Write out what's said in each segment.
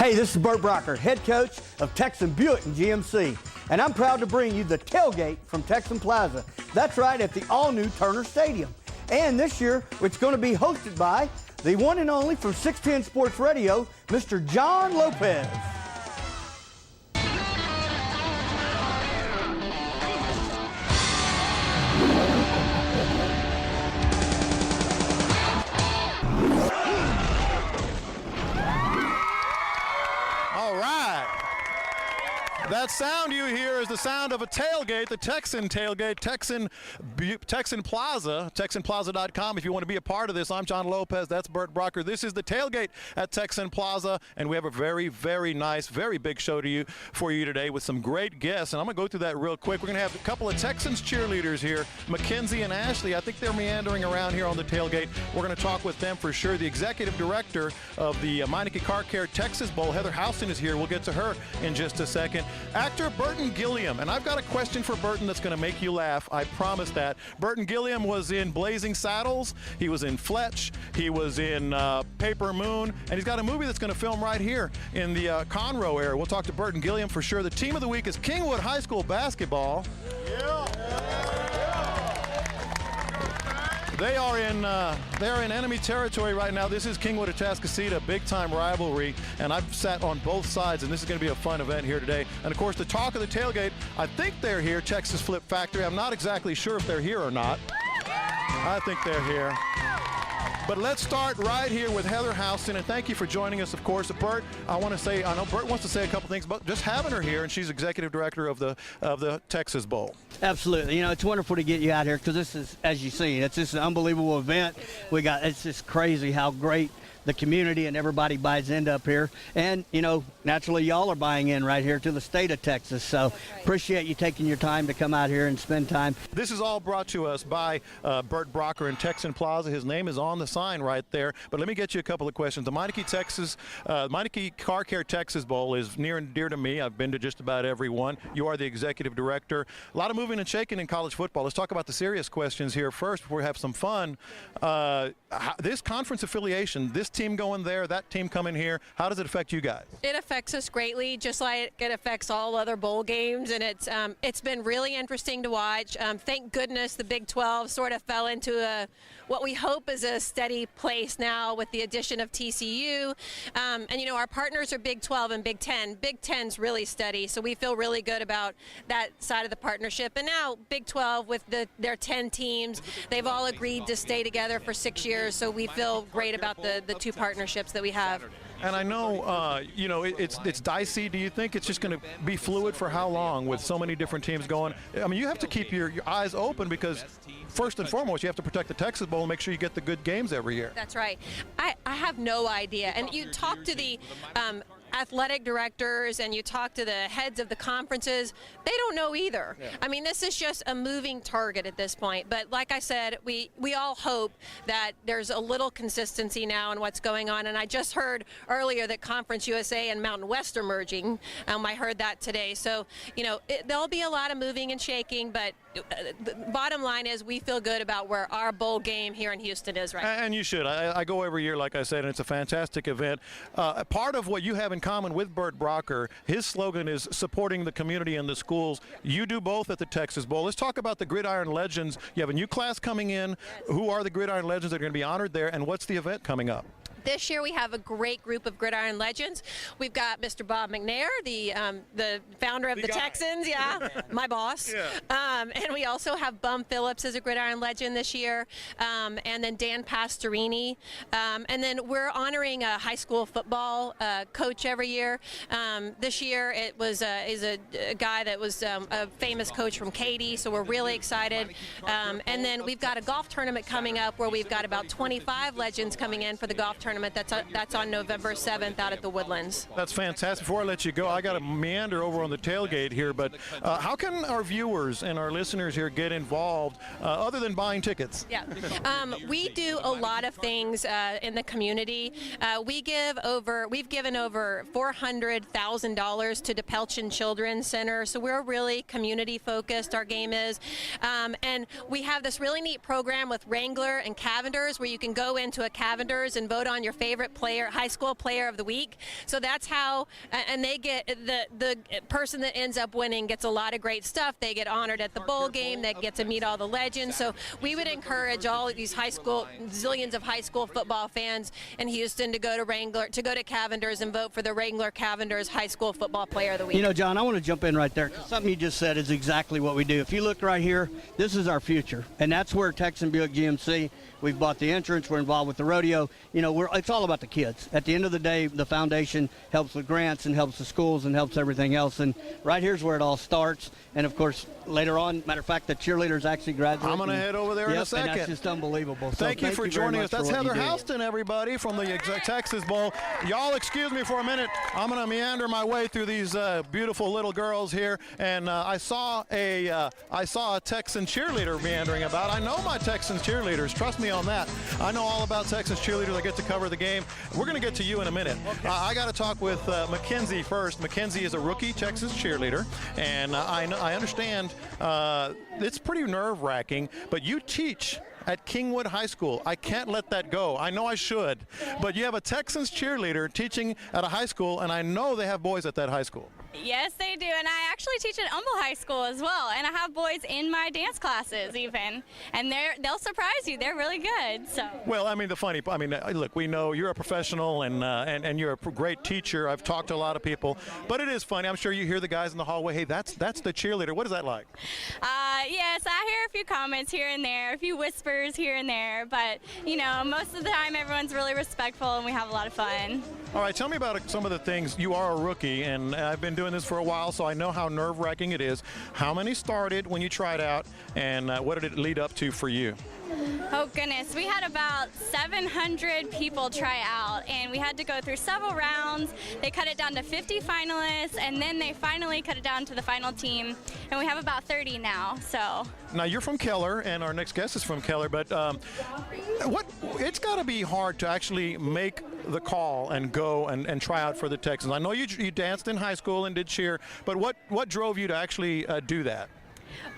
Hey, this is Bert Brocker, head coach of Texan Buick and GMC, and I'm proud to bring you the Tailgate from Texan Plaza. That's right, at the all-new Turner Stadium. And this year, it's going to be hosted by the one and only from 610 Sports Radio, Mr. John Lopez. That sound you hear is the sound of a tailgate, the Texan tailgate, Texan Plaza, TexanPlaza.com. If you want to be a part of this, I'm John Lopez. That's Bert Brocker. This is the tailgate at Texan Plaza, and we have a very, very nice, very big show for you today with some great guests. And I'm going to go through that real quick. We're going to have a couple of Texans cheerleaders here, MacKenzie and Ashley. I think they're meandering around here on the tailgate. We're going to talk with them for sure. The executive director of the Meineke Car Care Texas Bowl, Heather Houston, is here. We'll get to her in just a second. Actor Burton Gilliam, and I've got a question for Burton that's going to make you laugh. I promise that. Burton Gilliam was in Blazing Saddles. He was in Fletch. He was in Paper Moon, and he's got a movie that's going to film right here in the Conroe area. We'll talk to Burton Gilliam for sure. The team of the week is Kingwood High School basketball. They are in enemy territory right now. This is Kingwood Atascocita, big-time rivalry, and I've sat on both sides, and this is going to be a fun event here today. And, of course, the talk of the tailgate, I think they're here, Texas Flip Factory. I'm not exactly sure if they're here or not. I think they're here. But let's start right here with Heather Houston, and thank you for joining us, of course. Bert, I know Bert wants to say a couple things, but just having her here, and she's executive director of the Texas Bowl. Absolutely. You know, it's wonderful to get you out here because this is, as you see, it's just an unbelievable event. It's just crazy how great the community and everybody buys into up here. And, you know, naturally y'all are buying in right here to the state of Texas. So appreciate you taking your time to come out here and spend time. This is all brought to us by Bert Brocker in Texan Plaza. His name is on the sign right there. But let me get you a couple of questions. The Meineke Car Care Texas Bowl is near and dear to me. I've been to just about every one. You are the executive director. A lot of moving and shaking in college football. Let's talk about the serious questions here first before we have some fun. This conference affiliation, this team going there, that team coming here, how does it affect you guys? It affects us greatly, just like it affects all other bowl games, and it's been really interesting to watch. Thank goodness the Big 12 sort of fell into what we hope is a steady place now with the addition of TCU. And, you know, our partners are Big 12 and Big 10. Big 10's really steady, so we feel really good about that side of the partnership. And now Big 12 with their 10 teams, they've all agreed to stay together for 6 years, so we feel great about the two partnerships that we have. And I know, you know, it's dicey. Do you think it's just going to be fluid for how long with so many different teams going? I mean, you have to keep your eyes open because first and foremost, you have to protect the Texas Bowl and make sure you get the good games every year. That's right. I have no idea. And you talk to the athletic directors and you talk to the heads of the conferences, they don't know either. Yeah. I mean, this is just a moving target at this point. But like I said, we all hope that there's a little consistency now in what's going on. And I just heard earlier that Conference USA and Mountain West are merging. I heard that today. So, you know, there'll be a lot of moving and shaking, but the bottom line is we feel good about where our bowl game here in Houston is right now. And you should. I go every year, like I said, and it's a fantastic event. Part of what you have in common with Bert Brocker, his slogan is supporting the community and the schools. You do both at the Texas Bowl. Let's talk about the Gridiron Legends. You have a new class coming in. Yes. Who are the Gridiron Legends that are going to be honored there, and what's the event coming up? This year we have a great group of Gridiron Legends. We've got Mr. Bob McNair, the founder of the Texans, my boss. Yeah. And we also have Bum Phillips as a Gridiron Legend this year, and then Dan Pastorini. And then we're honoring a high school football coach every year. This year it was is a guy that was a famous coach from Katy, so we're really excited. And then we've got a golf tournament coming up where we've got about 25 legends coming in for the golf tournament. That's on November 7th out at the Woodlands. That's fantastic. Before I let you go, I got to meander over on the tailgate here, but how can our viewers and our listeners here get involved other than buying tickets? Yeah, we do a lot of things in the community. We've given over $400,000 to DePelchin Children's Center, so we're really community focused. Our game is, and we have this really neat program with Wrangler and Cavender's where you can go into a Cavender's and vote on on your favorite player, high school player of the week. So that's how, and they get the person that ends up winning gets a lot of great stuff. They get honored at the bowl game. They get to meet all the legends. So we would encourage all of these zillions of high school football fans in Houston to go to Cavender's and vote for the Wrangler Cavender's High School Football Player of the Week. You know, John, I want to jump in right there. Something you just said is exactly what we do. If you look right here, this is our future, and that's where Texan Buick GMC, we've bought the entrance, we're involved with the rodeo. You know, it's all about the kids. At the end of the day, the foundation helps with grants and helps the schools and helps everything else, and right here's where it all starts. And of course, later on, matter of fact, the cheerleaders actually graduate. I'm going to head over there in a second. And that's just unbelievable. So thank you for joining us. That's Heather Houston, everybody, from the Texas Bowl. Y'all excuse me for a minute. I'm going to meander my way through these beautiful little girls here, and I saw a Texan cheerleader meandering about. I know my Texans cheerleaders. Trust me on that. I know all about Texans cheerleaders. I get to cover the game. We're going to get to you in a minute. Okay. I got to talk with MacKenzie first. MacKenzie is a rookie Texas cheerleader, and I understand it's pretty nerve-wracking, but you teach at Kingwood High School. I can't let that go. I know I should, but you have a Texans cheerleader teaching at a high school, and I know they have boys at that high school. Yes, they do, and I actually teach at Humble High School as well, and I have boys in my dance classes even, and they'll surprise you. They're really good. So. Well, I mean, look, we know you're a professional and you're a great teacher. I've talked to a lot of people, but it is funny. I'm sure you hear the guys in the hallway. Hey, that's the cheerleader. What is that like? Yes, I hear a few comments here and there, a few whispers here and there, but you know, most of the time everyone's really respectful and we have a lot of fun. All right, tell me about some of the things. You are a rookie, and I've been doing this for a while, so I know how nerve-wracking it is. How many started when you tried out, and what did it lead up to for you? Oh goodness, we had about 700 people try out, and we had to go through several rounds. They cut it down to 50 finalists, and then they finally cut it down to the final team, and we have about 30 now. So now you're from Keller, and our next guest is from Keller, but it's got to be hard to actually make the call and go and try out for the Texans. I know you danced in high school and did cheer, but what drove you to actually do that?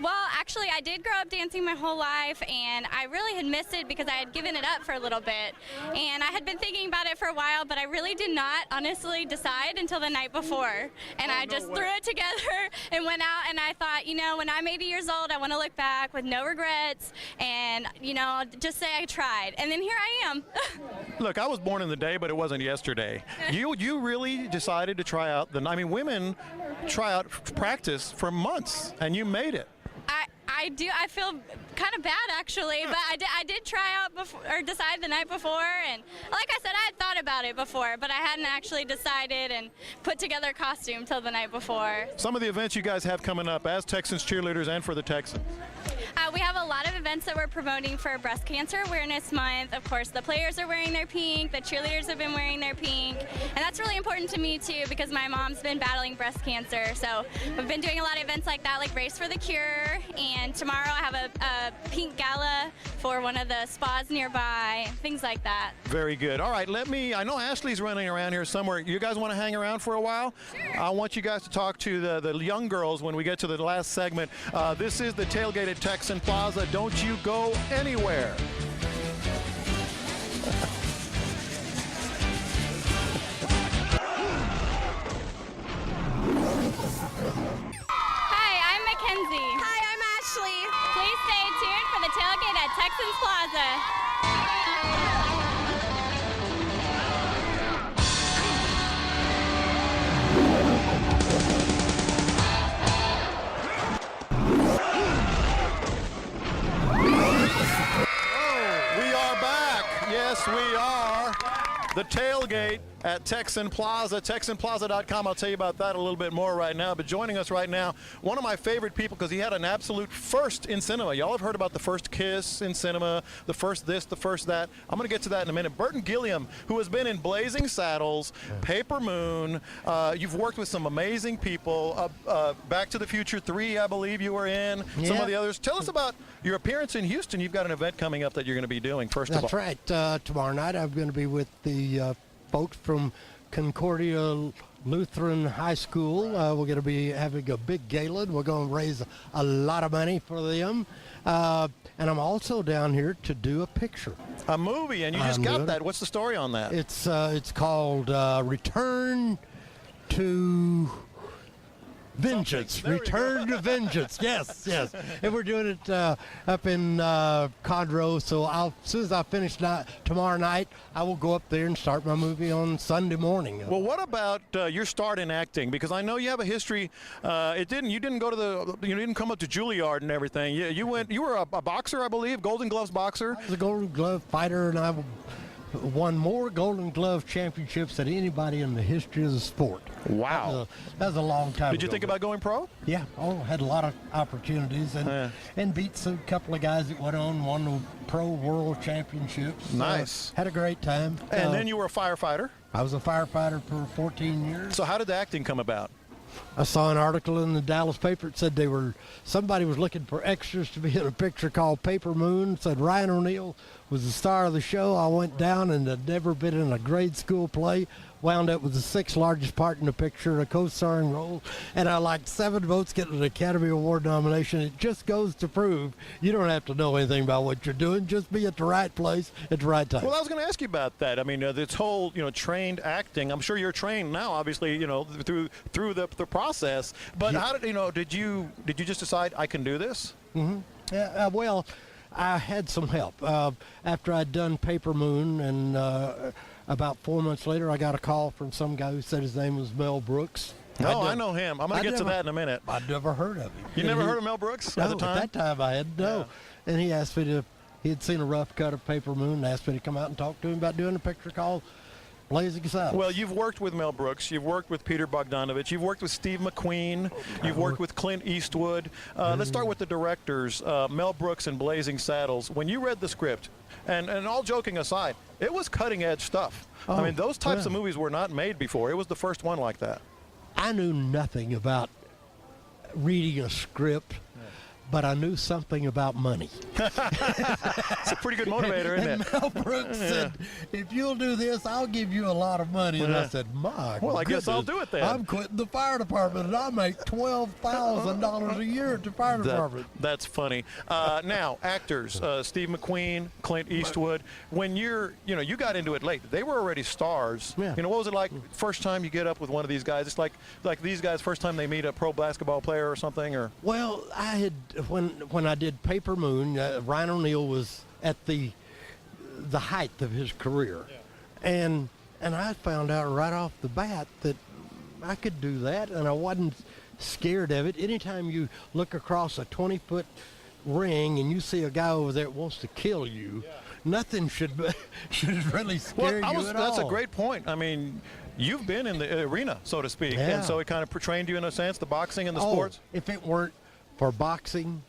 Well, actually, I did grow up dancing my whole life, and I really had missed it because I had given it up for a little bit. And I had been thinking about it for a while, but I really did not honestly decide until the night before. And I just threw it together and went out, and I thought, you know, when I'm 80 years old, I want to look back with no regrets and, you know, just say I tried. And then here I am. Look, I was born in the day, but it wasn't yesterday. You really decided to try out. Women try out practice for months, and you made it. I do. I feel kind of bad actually, but I did try out before, or decide the night before, and like I said, I had thought about it before, but I hadn't actually decided and put together a costume till the night before. Some of the events you guys have coming up as Texans cheerleaders and for the Texans. We have a lot of events that we're promoting for Breast Cancer Awareness Month. Of course, the players are wearing their pink, the cheerleaders have been wearing their pink, and that's really important to me too because my mom's been battling breast cancer. So we've been doing a lot of events like that, like Race for the Cure, and tomorrow I have a pink gala for one of the spas nearby, things like that. Very good. All right, I know Ashley's running around here somewhere. You guys want to hang around for a while? Sure. I want you guys to talk to the young girls when we get to the last segment. This is the Tailgate at Texan Plaza. Don't you go anywhere. Hi, I'm MacKenzie. Hi, I'm Ashley. Please stay tuned for the Tailgate at Texans Plaza. Yes, we are. The Tailgate at Texan Plaza, TexanPlaza.com. I'll tell you about that a little bit more right now. But joining us right now, one of my favorite people because he had an absolute first in cinema. Y'all have heard about the first kiss in cinema, the first this, the first that. I'm going to get to that in a minute. Burton Gilliam, who has been in Blazing Saddles, Paper Moon. You've worked with some amazing people. Back to the Future 3, I believe you were in. Yeah. Some of the others. Tell us about your appearance in Houston. You've got an event coming up that you're going to be doing, first of all. That's right. Tomorrow night I'm going to be with the folks from Concordia Lutheran High School. We're going to be having a big gala. We're going to raise a lot of money for them. And I'm also down here to do a picture. A movie, and you just got that. What's the story on that? It's called Return to Vengeance. Return to Vengeance. Yes. And we're doing it up in Conroe. So as soon as I finish tomorrow night, I will go up there and start my movie on Sunday morning. Well, what about your start in acting? Because I know you have a history. You didn't come up to Juilliard and everything. You were a boxer, I believe, Golden Gloves boxer. I was a Golden Glove fighter, and I won more Golden Glove championships than anybody in the history of the sport. Wow. That was a long time ago. Did you think about going pro? Yeah. Had a lot of opportunities and beat a couple of guys that won the pro world championships. Nice. Had a great time. And then you were a firefighter? I was a firefighter for 14 years. So how did the acting come about? I saw an article in the Dallas paper. It said somebody was looking for extras to be in a picture called Paper Moon. It said Ryan O'Neal was the star of the show. I went down and had never been in a grade school play. Wound up with the 6th largest part in the picture, a co-starring role, and I like 7 votes getting an Academy Award nomination. It just goes to prove you don't have to know anything about what you're doing. Just be at the right place at the right time. Well, I was going to ask you about that. I mean, this whole trained acting. I'm sure you're trained now, obviously, through the process. But how did you just decide I can do this? Mm-hmm. Yeah. Well, I had some help after I'd done Paper Moon and. About 4 months later, I got a call from some guy who said his name was Mel Brooks. Oh, I know him. I'm going to get to that in a minute. I'd never heard of him. You never heard of Mel Brooks at the time? At that time I had no. Yeah. And he asked me he had seen a rough cut of Paper Moon and asked me to come out and talk to him about doing a picture called Blazing Saddles. Well, you've worked with Mel Brooks. You've worked with Peter Bogdanovich. You've worked with Steve McQueen. You've worked with Clint Eastwood. Let's start with the directors, Mel Brooks and Blazing Saddles. When you read the script, and all joking aside, it was cutting-edge stuff. I mean, those types of movies were not made before. It was the first one like that. I knew nothing about reading a script, but I knew something about money. It's a pretty good motivator, isn't it? Mel Brooks said, if you'll do this, I'll give you a lot of money. And I said, well, I guess I'll do it then. I'm quitting the fire department, and I make $12,000 a year at the fire department. That's funny. Now, actors, Steve McQueen, Clint Eastwood, when you got into it late, they were already stars. Yeah. What was it like first time you get up with one of these guys? It's like these guys first time they meet a pro basketball player or something? Or Well, I had, when I did Paper Moon, Ryan O'Neal was at the height of his career. Yeah. And I found out right off the bat that I could do that, and I wasn't scared of it. Anytime you look across a 20-foot ring and you see a guy over there that wants to kill you, nothing should really scare you at all. That's a great point. I mean, you've been in the arena, so to speak, and so it kind of trained you in a sense, the boxing and the sports. If it weren't for boxing,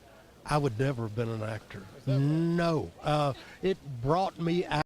I would never have been an actor. No. It brought me out.